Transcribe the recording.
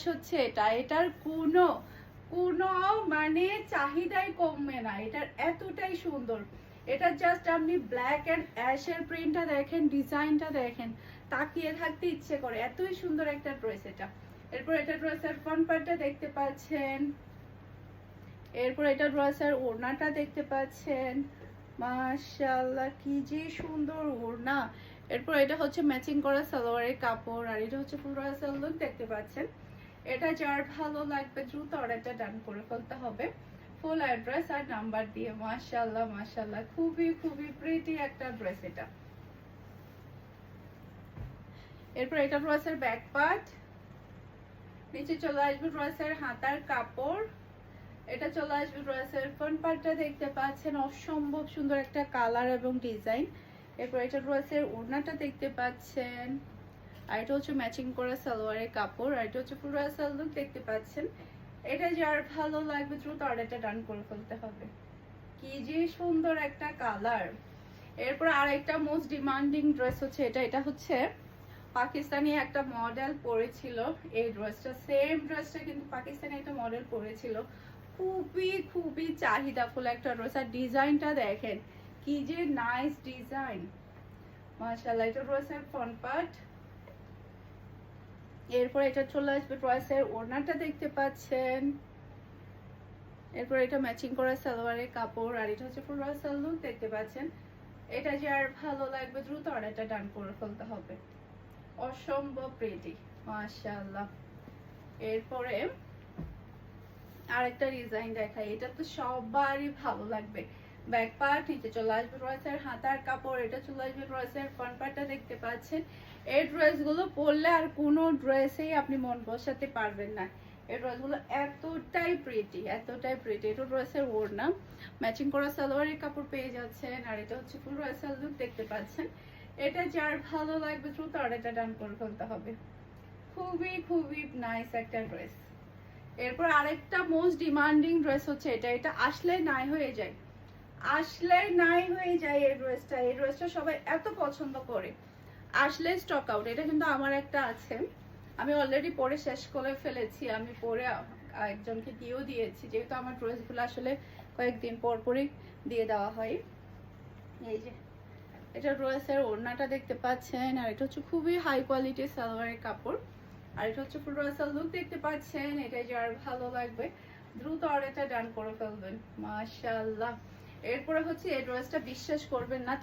হচ্ছে এটার কোনো কোনো মানে চাহিদাই কমবে না, এটার এতটাই সুন্দর। এটা জাস্ট আপনি ব্ল্যাক এন্ড অ্যাশের প্রিন্টটা দেখেন, ডিজাইনটা দেখেন, তাকিয়ে থাকতে ইচ্ছে করে, এতই সুন্দর একটা ড্রেস এটা। এরপর এটা ড্রেসের ফ্রন্ট পার্টটা দেখতে পাচ্ছেন, এরপর এটা ড্রেসের ওড়নাটা দেখতে পাচ্ছেন, মাশাআল্লাহ কি যে সুন্দর ওড়না। এরপর এটা হচ্ছে ম্যাচিং করা সালোয়ারের কাপড়, আর এটা হচ্ছে ফুল রাসাল লুক দেখতে পাচ্ছেন। এটা যার ভালো লাগবে দ্রুত অর্ডারটা ডান করে ফেলতে হবে ফুল অ্যাড্রেস আর নাম্বার দিয়ে। মাশাআল্লাহ মাশাআল্লাহ খুবই খুবই প্রিটি একটা ড্রেস এটা। এরপর এটা ড্রেসের ব্যাক পার্ট, নিচে চলে আসবে ড্রেসের হাতার কাপড়, এটা চলে আসবে ড্রেসের ফ্রন্ট পার্টটা দেখতে পাচ্ছেন, অসম্ভব সুন্দর একটা কালার এবং ডিজাইন। এরপর এটা ড্রেসের ওড়নাটা দেখতে পাচ্ছেন, আর এটা হচ্ছে ম্যাচিং করা সালোয়ারের কাপড়, আর এটা হচ্ছে পুরো রাসাল লুক দেখতে পাচ্ছেন। এটা যার ভালো লাগবে দ্রুত অর্ডারটা ডান করে ফেলতে হবে, কি যে সুন্দর একটা কালার। এরপর আরেকটা মোস্ট ডিমান্ডিং ড্রেস হচ্ছে এটা হচ্ছে পাকিস্তানি একটা মডেল পরেছিল এই ড্রেসটা, সেম ড্রেসটা কিন্তু পাকিস্তানি একটা মডেল পরেছিল, খুবই খুবই চাহিদাফুল একটা ড্রেস। আর ডিজাইনটা দেখেন কি যে নাইস ডিজাইন, মাশাআল্লাহ। এটা ড্রেসের ফ্রন্ট পার্ট, এরপর এটা চলে আসবে ড্রেসের ওড়নাটা দেখতে পাচ্ছেন, এরপর এটা ম্যাচিং করা সালোয়ারের কাপড়, আর এটা হচ্ছে ফুল রাসাল লুক দেখতে পাচ্ছেন। এটা যার ভালো লাগবে দ্রুত অর্ডারটা ডান করে ফেলতে হবে, অসম্ভব প্রিটি মাশাআল্লাহ। এরপরে আরেকটা ডিজাইন দেখাই, এটা তো সবারই ভালো লাগবে। ব্যাক পার্ট, নিচে চলে আসবে ড্রেসের হাতার কাপড়, এটা চলে আসবে ড্রেসের ফ্রন্ট পার্টটা দেখতে পাচ্ছেন। এই ড্রেসগুলো পরলে আর কোনো ড্রেসেই আপনি মন বসাতে পারবেন না, এই ড্রেসগুলো এতটাই প্রিটি এতটাই প্রিটি। এটা ড্রেসের ওড়না, ম্যাচিং করা সালোয়ারের কাপড় পেয়ে যাচ্ছেন, আর এটা হচ্ছে ফুল রাসাল লুক দেখতে পাচ্ছেন। এটা যার ভালো লাগবে দ্রুত অর্ডারটা ডান করে ফেলতে হবে, খুবই খুবই নাইস একটা ড্রেস। এরপর আরেকটা মোস্ট ডিমান্ডিং ড্রেস হচ্ছে এটা আসলে নাই হয়ে যায়, আসলে নাই হয়ে যায় এই ড্রেসটা। এই ড্রেসটা সবাই এত পছন্দ করে, আসলে স্টক আউট। এটা কিন্তু আমার একটা আছে, আমি অলরেডি পরে শেষ করে ফেলেছি, আমি পরে একজনকে দিয়েও দিয়েছি, যেহেতু আমার ড্রেসগুলো আসলে কয়েকদিন পর পরই দিয়ে দেওয়া হয়। এই যে এটা ড্রেসের ওড়নাটা দেখতে পাচ্ছেন, আর এটা হচ্ছে খুবই হাই কোয়ালিটির সালোয়ারের কাপড়, আর এটা হচ্ছে ফুল রাসাল লুক দেখতে পাচ্ছেন। এটা যার ভালো লাগবে দ্রুত অর্ডারটা ডান করে ফেলবেন, মাশাআল্লাহ। এরপরে হচ্ছে এই ড্রেসটা বিশ্বাস করবেন না,